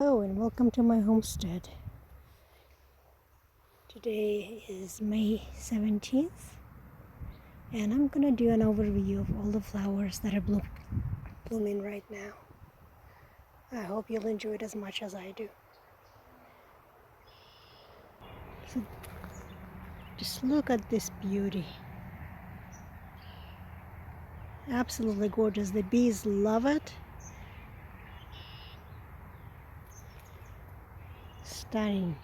Hello and welcome to my homestead. Today is May 17th and I'm gonna do an overview of all the flowers that are blooming right now. I hope you'll enjoy it as much as I do. So just look at this beauty. Absolutely gorgeous. The bees love it. Stunning.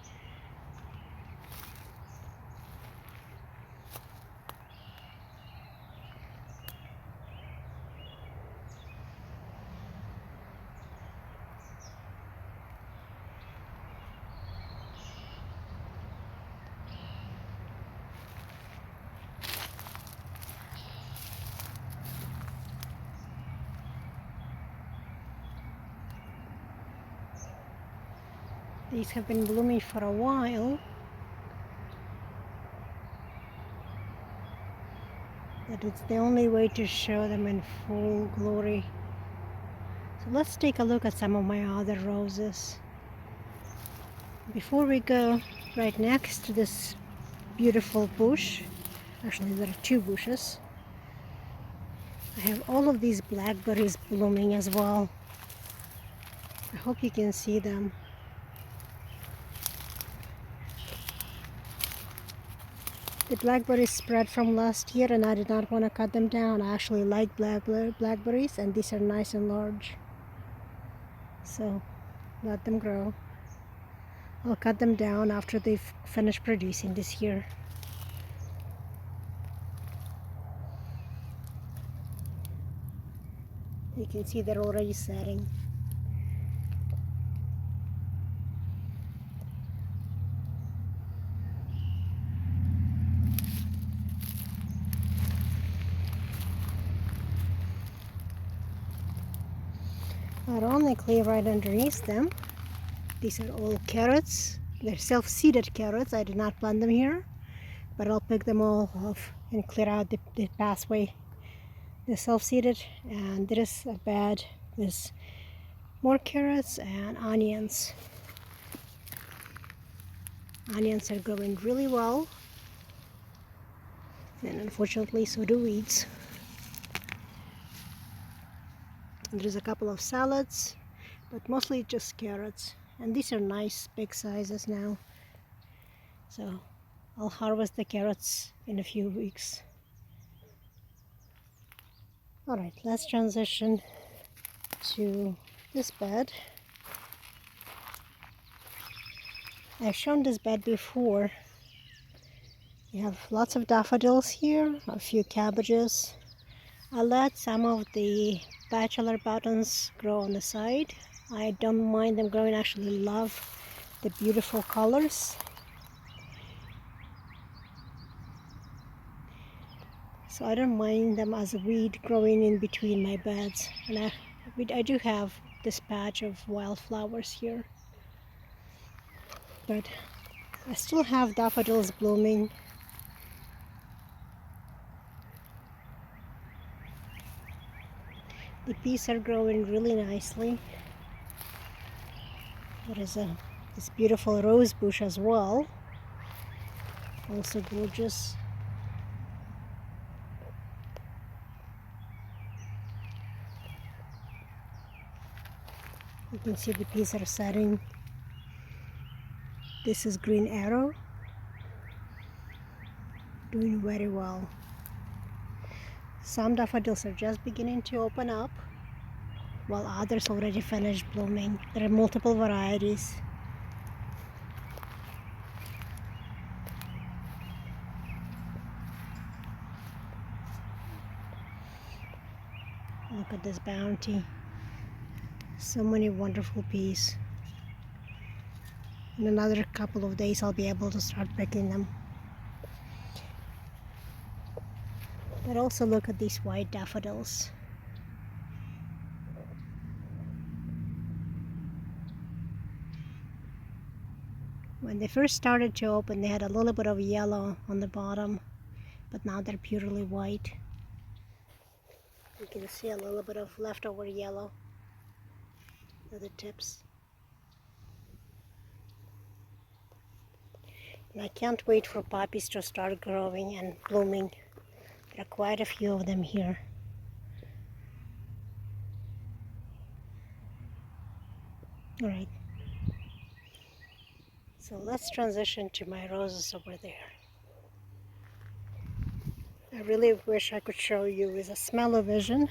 These have been blooming for a while, but it's the only way to show them in full glory. So let's take a look at some of my other roses. Before we go, right next to this beautiful bush, actually there are two bushes, I have all of these blackberries blooming as well. I hope you can see them. The blackberries spread from last year and I did not want to cut them down. I actually like blackberries and these are nice and large. So let them grow. I'll cut them down after they've finished producing this year. You can see they're already setting. Ironically, right underneath them, these are all carrots. They're self-seeded carrots. I did not plant them here, but I'll pick them all off and clear out the pathway. They're self-seeded, and there is a bed. There's more carrots and onions. Onions are growing really well, and unfortunately so do weeds. And there's a couple of salads, but mostly just carrots. And these are nice big sizes now. So I'll harvest the carrots in a few weeks. Alright, let's transition to this bed. I've shown this bed before. You have lots of daffodils here, a few cabbages. I let some of the bachelor buttons grow on the side. I don't mind them growing, I actually love the beautiful colors. So I don't mind them as a weed growing in between my beds. And I do have this patch of wildflowers here. But I still have daffodils blooming. The peas are growing really nicely. There is this beautiful rose bush as well. Also gorgeous. You can see the peas are setting. This is green arrow. Doing very well. Some daffodils are just beginning to open up, while others already finished blooming. There are multiple varieties. Look at this bounty. So many wonderful peas. In another couple of days I'll be able to start picking them. But also look at these white daffodils. When they first started to open, they had a little bit of yellow on the bottom, but now they're purely white. You can see a little bit of leftover yellow at the tips. And I can't wait for poppies to start growing and blooming. There are quite a few of them here. All right. So let's transition to my roses over there. I really wish I could show you with a smell-o-vision.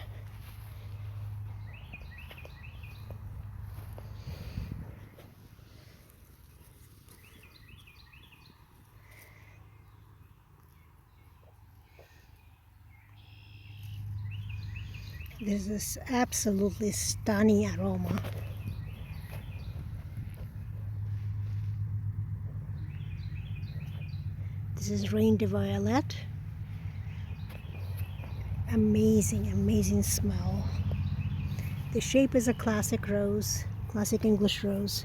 This is absolutely stunning aroma. This is Reine de Violet. Amazing, amazing smell. The shape is a classic rose, classic English rose.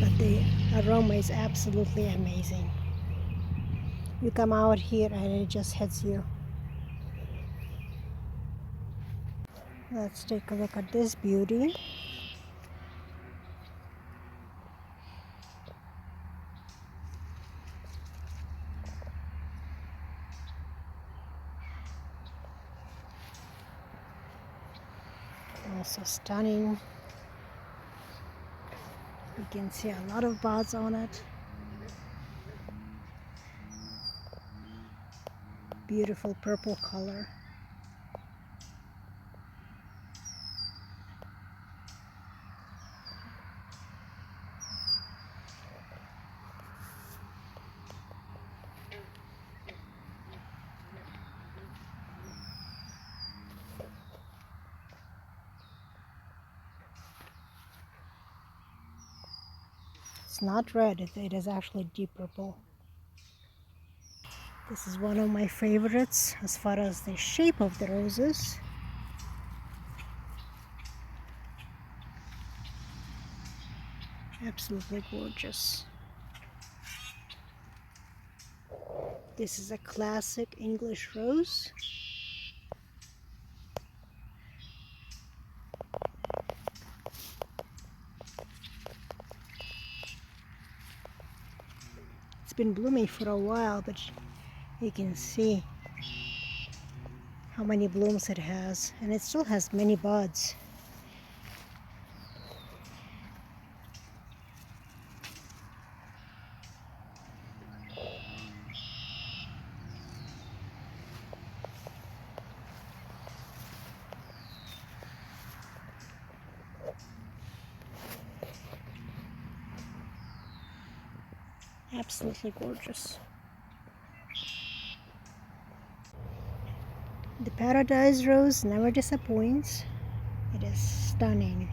But the aroma is absolutely amazing. You come out here and it just hits you. Let's take a look at this beauty. Also stunning. You can see a lot of buds on it. Beautiful purple color. It's not red, it is actually deep purple. This is one of my favorites as far as the shape of the roses. Absolutely gorgeous. This is a classic English rose. It's been blooming for a while, but you can see how many blooms it has, and it still has many buds. Absolutely gorgeous. The Paradise Rose never disappoints. It is stunning.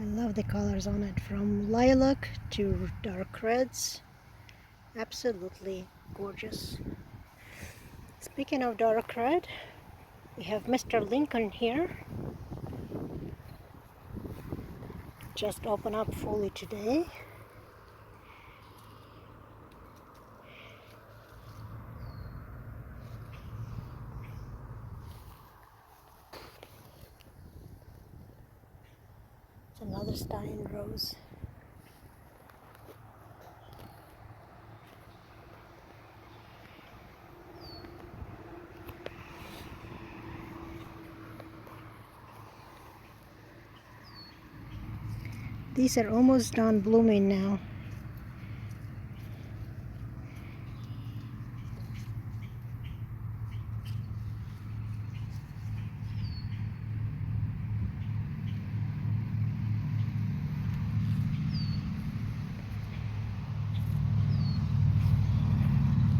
I love the colors on it, from lilac to dark reds. Absolutely gorgeous. Speaking of dark red, we have Mr. Lincoln here. Just opened up fully today. It's another stunning rose. These are almost done blooming now.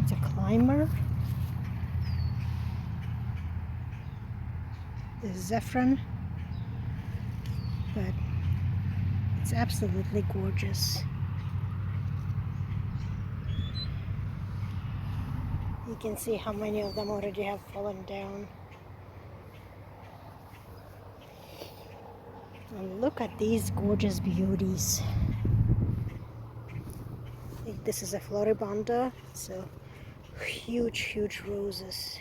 It's a climber. The Zephyrin. But It's absolutely gorgeous. You can see how many of them already have fallen down. And look at these gorgeous beauties. I think this is a Floribunda, so huge, huge roses.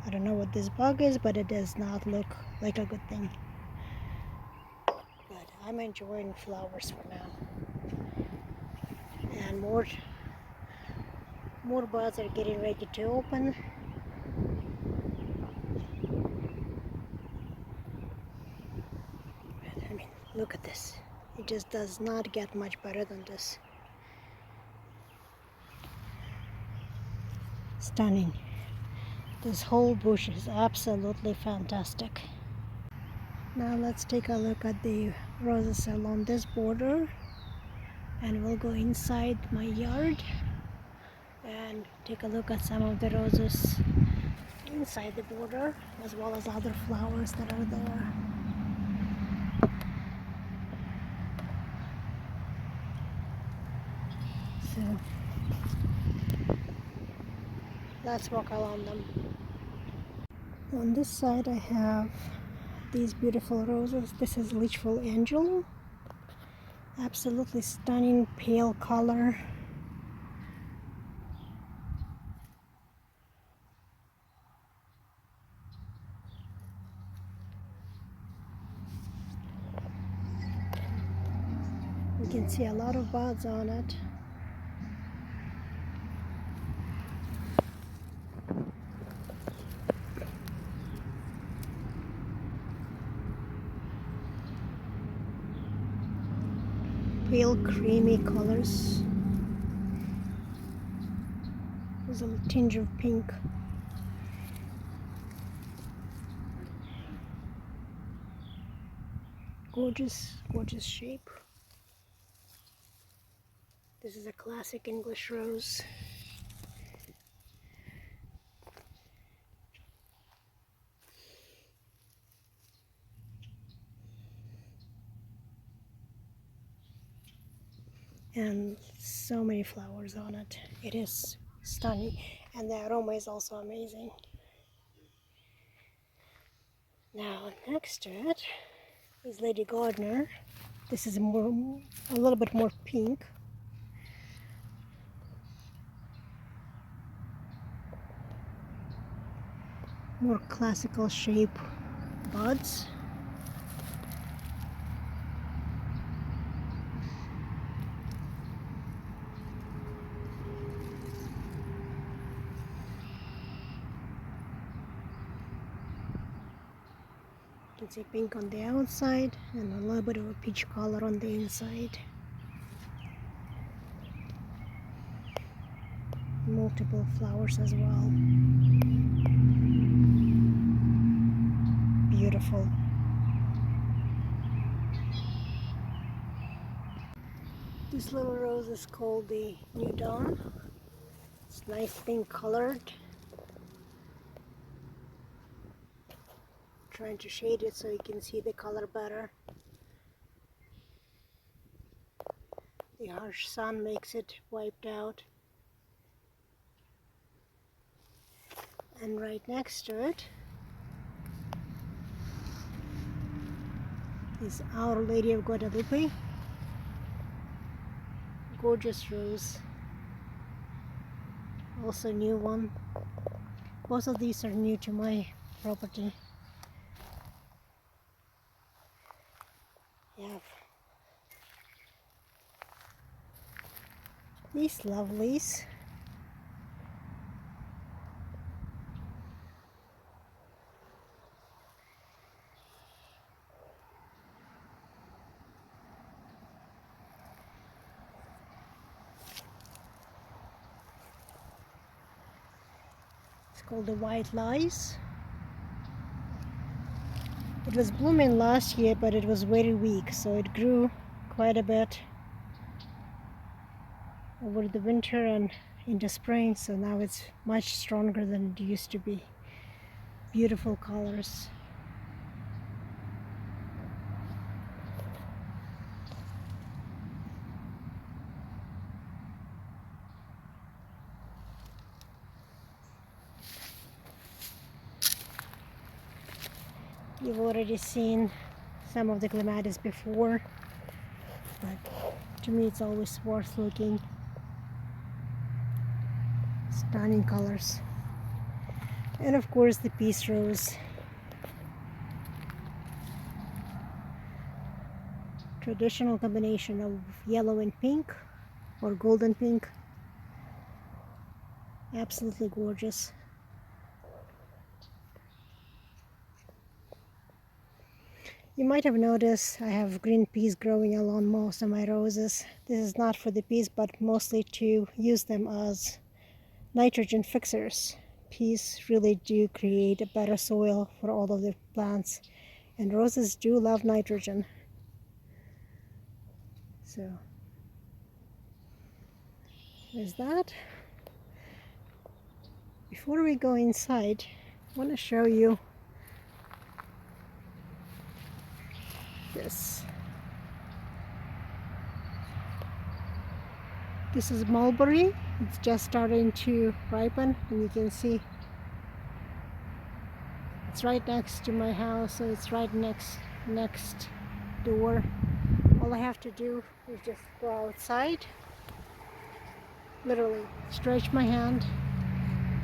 I don't know what this bug is, but it does not look like a good thing. But I'm enjoying flowers for now. And more buds are getting ready to open. I mean, look at this. It just does not get much better than this. Stunning. This whole bush is absolutely fantastic. Now let's take a look at the roses along this border, and we'll go inside my yard and take a look at some of the roses inside the border, as well as other flowers that are there. So let's walk along them. On this side I have these beautiful roses. This is Litchfield Angel. Absolutely stunning pale color. You can see a lot of buds on it. Pale creamy colors. There's a tinge of pink. Gorgeous, gorgeous shape. This is a classic English rose. And so many flowers on it. It is stunning, and the aroma is also amazing. Now next to it is Lady Gardner. This is a little bit more pink. More classical shape buds. You can see pink on the outside and a little bit of a peach color on the inside. Multiple flowers as well. Beautiful. This little rose is called the New Dawn. It's nice pink colored. Trying to shade it so you can see the color better. The harsh sun makes it wiped out. And right next to it is Our Lady of Guadalupe. Gorgeous rose. Also new one. Both of these are new to my property. Yeah. These lovelies. It's called the White Lies. It was blooming last year, but it was very weak, so it grew quite a bit. over the winter and into spring, so now it's much stronger than it used to be. Beautiful colors. You've already seen some of the clematis before, but to me it's always worth looking. Stunning colors. And of course the peace rose. Traditional combination of yellow and pink, or golden pink. Absolutely gorgeous. You might have noticed I have green peas growing along most of my roses. This is not for the peas, but mostly to use them as nitrogen fixers. Peas really do create a better soil for all of the plants, and roses do love nitrogen. So there's that. Before we go inside, I want to show you this. This is mulberry. It's just starting to ripen, and you can see it's right next to my house, so it's right next door. All I have to do is just go outside, literally stretch my hand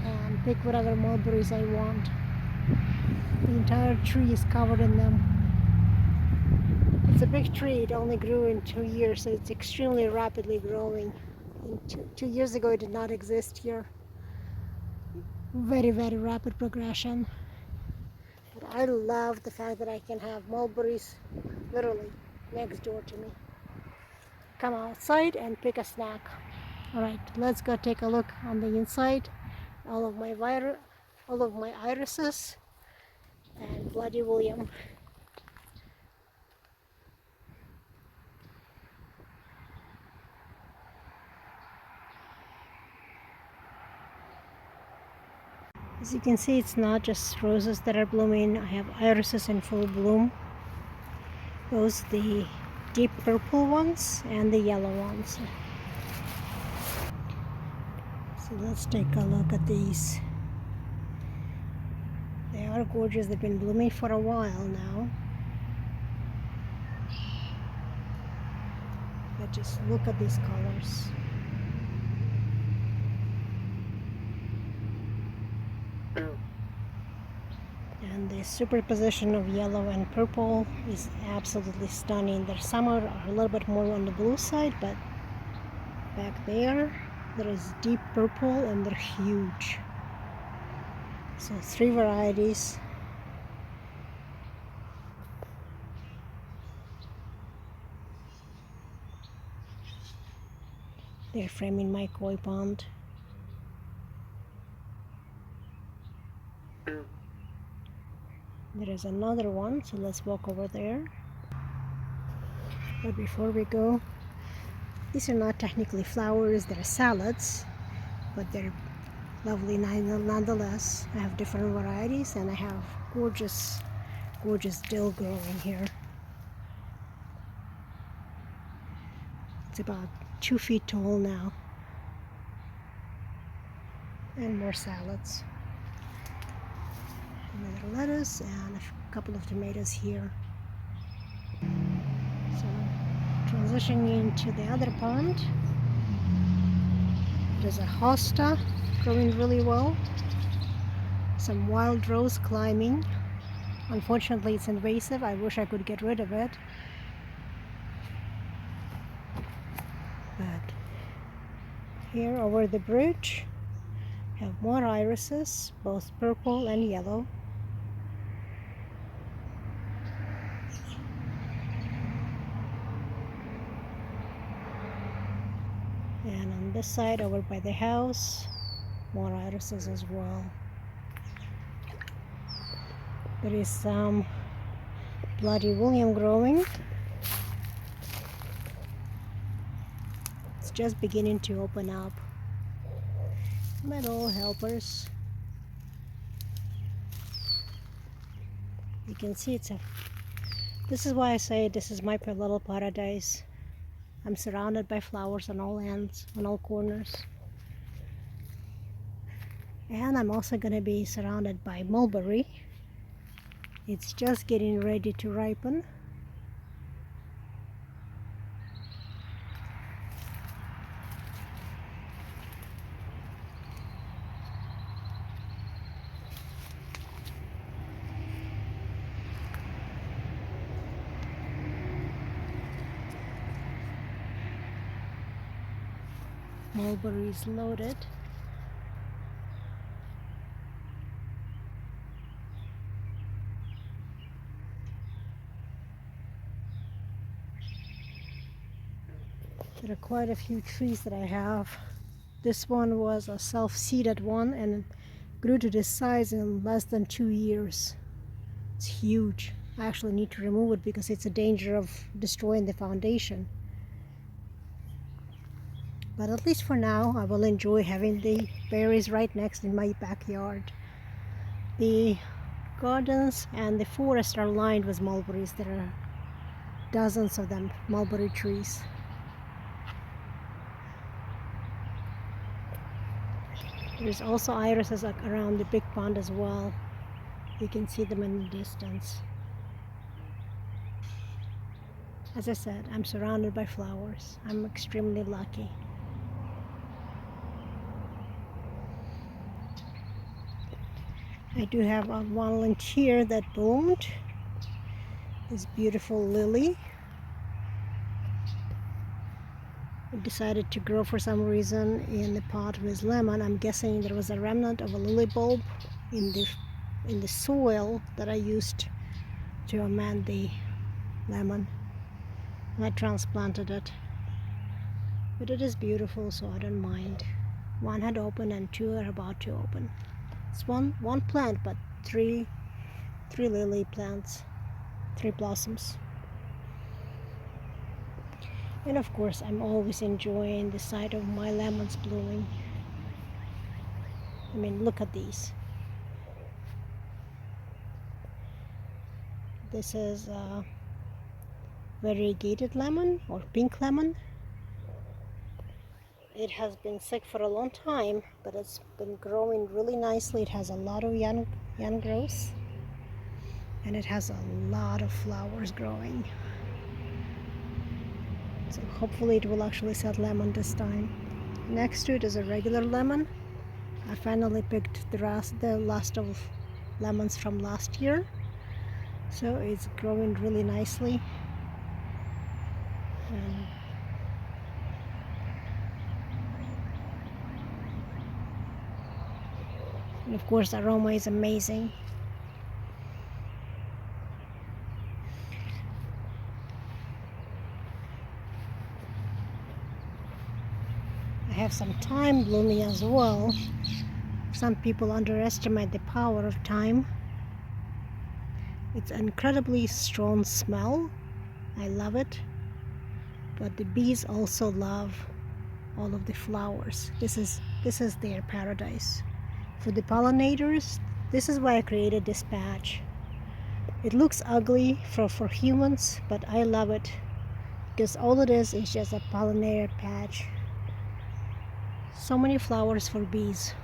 and pick whatever mulberries I want. The entire tree is covered in them. It's a big tree. It only grew in 2 years, so it's extremely rapidly growing. Two years ago it did not exist here. Very, very rapid progression. But I love the fact that I can have mulberries literally next door to me. Come outside and pick a snack. Alright, let's go take a look on the inside. All of my irises and Bloody William. As you can see, it's not just roses that are blooming. I have irises in full bloom. Those the deep purple ones and the yellow ones. So let's take a look at these. They are gorgeous. They've been blooming for a while now. But just look at these colors. And the superposition of yellow and purple is absolutely stunning. There's some are a little bit more on the blue side, but back there is deep purple and they're huge. So 3 varieties. They're framing my koi pond. There is another one, so let's walk over there. But before we go, these are not technically flowers, they're salads, but they're lovely nonetheless. I have different varieties, and I have gorgeous, gorgeous dill growing here. It's about 2 feet tall now. And more salads. Another lettuce and a couple of tomatoes here. So transitioning into the other pond, there's a hosta growing really well. Some wild rose climbing. Unfortunately it's invasive. I wish I could get rid of it. But here over the bridge have more irises, both purple and yellow. And on this side over by the house, more irises as well. There is some Bloody William growing. It's just beginning to open up. My little helpers. You can see this is why I say this is my little paradise. I'm surrounded by flowers on all ends, on all corners. And I'm also going to be surrounded by mulberry. It's just getting ready to ripen. Mulberry is loaded. There are quite a few trees that I have. This one was a self-seeded one and grew to this size in less than 2 years. It's huge. I actually need to remove it because it's a danger of destroying the foundation. But at least for now, I will enjoy having the berries right next in my backyard. The gardens and the forest are lined with mulberries. There are dozens of them, mulberry trees. There's also irises around the big pond as well. You can see them in the distance. As I said, I'm surrounded by flowers. I'm extremely lucky. I do have a volunteer that bloomed. This beautiful lily. It decided to grow for some reason in the pot with lemon. I'm guessing there was a remnant of a lily bulb in the soil that I used to amend the lemon. I transplanted it. But it is beautiful, so I don't mind. One had opened and 2 are about to open. It's one plant, but three lily plants, 3 blossoms. And of course, I'm always enjoying the sight of my lemons blooming. I mean, look at these. This is variegated lemon or pink lemon. It has been sick for a long time, but it's been growing really nicely. It has a lot of young growth, and it has a lot of flowers growing. So hopefully it will actually set lemon this time. Next to it is a regular lemon. I finally picked the last of lemons from last year. So it's growing really nicely. And of course, the aroma is amazing. I have some thyme blooming as well. Some people underestimate the power of thyme. It's an incredibly strong smell. I love it. But the bees also love all of the flowers. This is their paradise. For the pollinators, this is why I created this patch. It looks ugly for humans, but I love it because all it is just a pollinator patch. So many flowers for bees.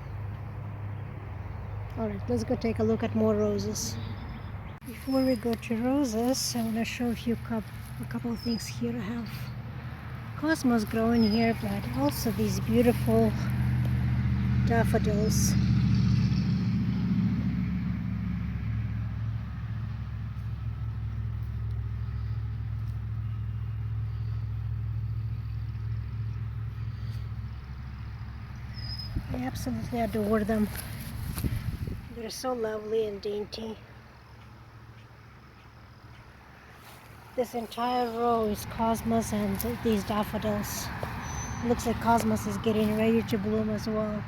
Alright, let's go take a look at more roses. Before we go to roses, I want to show you a couple of things here. I have cosmos growing here, but also these beautiful daffodils. I absolutely adore them. They're so lovely and dainty. This entire row is cosmos and these daffodils. It looks like cosmos is getting ready to bloom as well.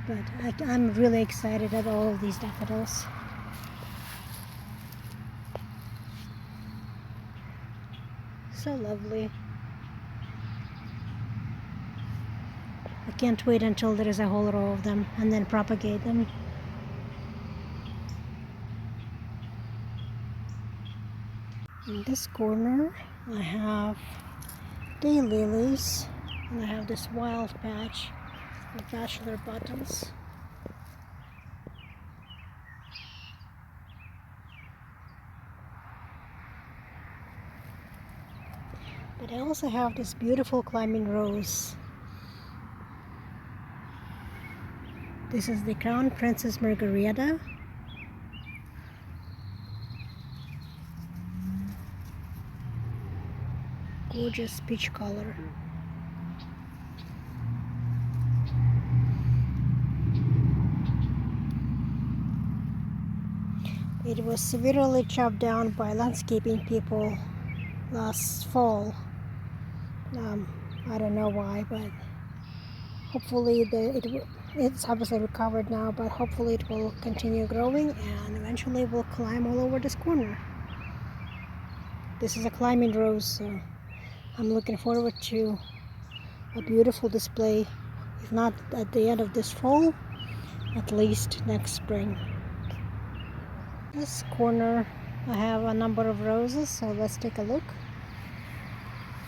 But I'm really excited at all of these daffodils. So lovely. I can't wait until there is a whole row of them and then propagate them. In this corner I have daylilies, and I have this wild patch of bachelor buttons. But I also have this beautiful climbing rose. This is the Crown Princess Margarita. Gorgeous peach color. It was severely chopped down by landscaping people last fall. I don't know why, but hopefully it's obviously recovered now, but hopefully it will continue growing and eventually will climb all over this corner. This is a climbing rose, so I'm looking forward to a beautiful display, if not at the end of this fall, at least next spring. This corner I have a number of roses, so let's take a look.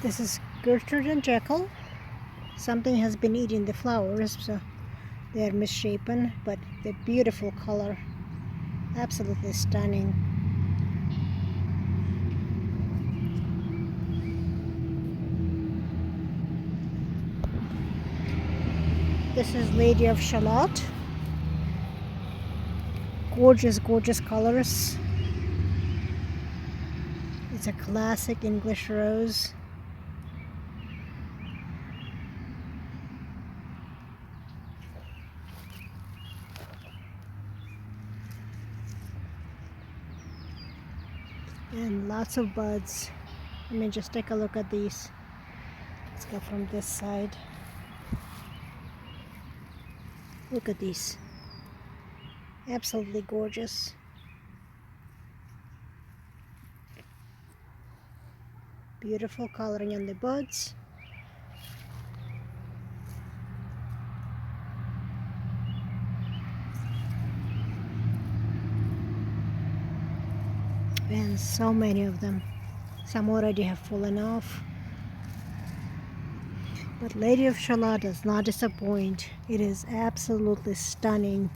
This is Gertrude and Jekyll. Something has been eating the flowers, so they are misshapen, but the beautiful color, absolutely stunning. This is Lady of Shalott. Gorgeous, gorgeous colors. It's a classic English rose. And lots of buds. Let me just take a look at these. Let's go from this side. Look at these. Absolutely gorgeous. Beautiful coloring on the buds. And so many of them. Some already have fallen off. But Lady of Shalott does not disappoint. It is absolutely stunning.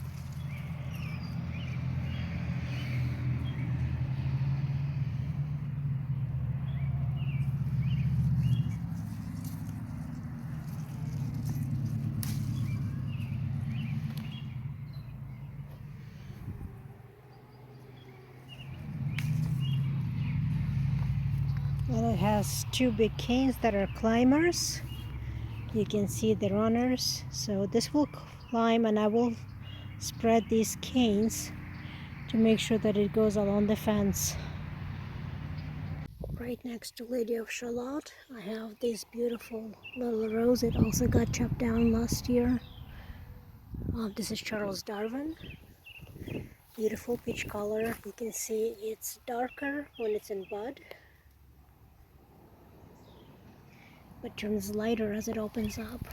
And it has two big canes that are climbers. You can see the runners. So this will climb, and I will spread these canes to make sure that it goes along the fence. Right next to Lady of Shalott, I have this beautiful little rose. It also got chopped down last year. This is Charles Darwin. Beautiful peach color. You can see it's darker when it's in bud, but turns lighter as it opens up.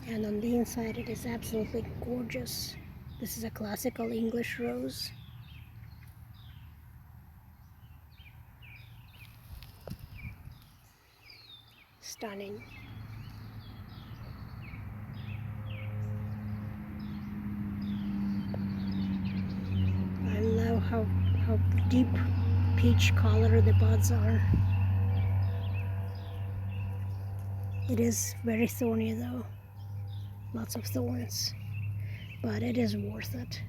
And on the inside it is absolutely gorgeous. This is a classical English rose. Stunning. I love how deep peach color the buds are. It is very thorny though. Lots of thorns. But it is worth it.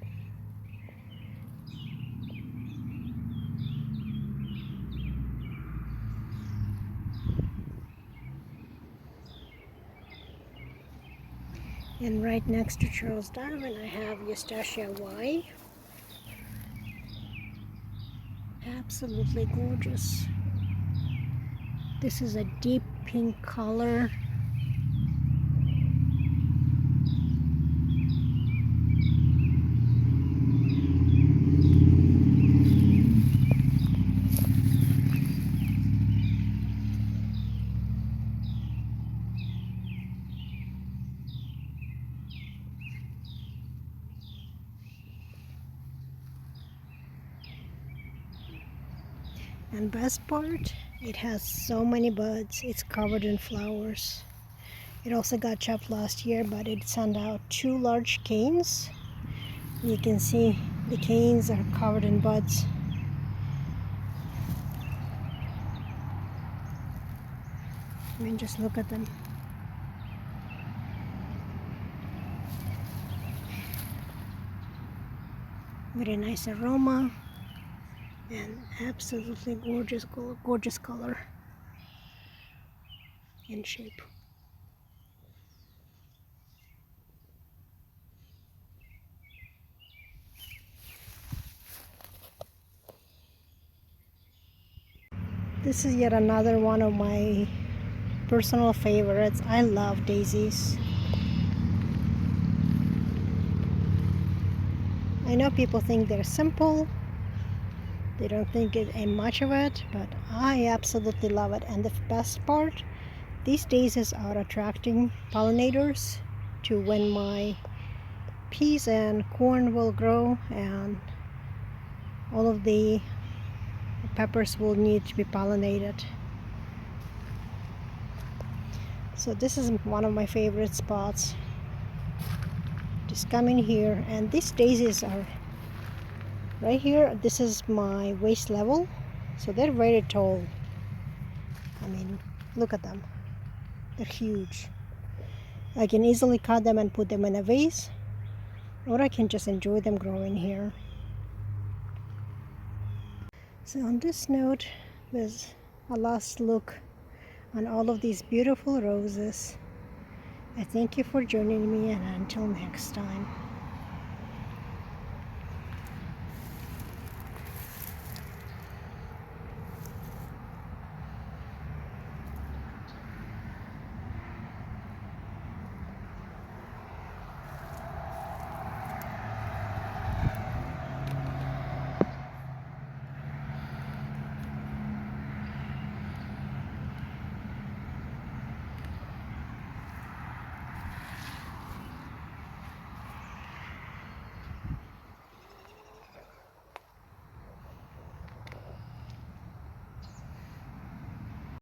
And right next to Charles Darwin I have Eustacia Y. Absolutely gorgeous. This is a deep pink color. And best part, it has so many buds. It's covered in flowers. It also got chopped last year, but it sent out 2 large canes. You can see the canes are covered in buds. I mean, just look at them. Very nice aroma and absolutely gorgeous color and shape. This is yet another one of my personal favorites. I love daisies. I know people think they're simple. They don't think it ain't much of it, but I absolutely love it. And the best part, these daisies are attracting pollinators to when my peas and corn will grow, and all of the peppers will need to be pollinated. So this is one of my favorite spots. Just come in here, and these daisies are right here. This is my waist level, so they're very tall. I mean, look at them. They're huge. I can easily cut them and put them in a vase, or I can just enjoy them growing here. So on this note, there's a last look on all of these beautiful roses. I thank you for joining me, and until next time.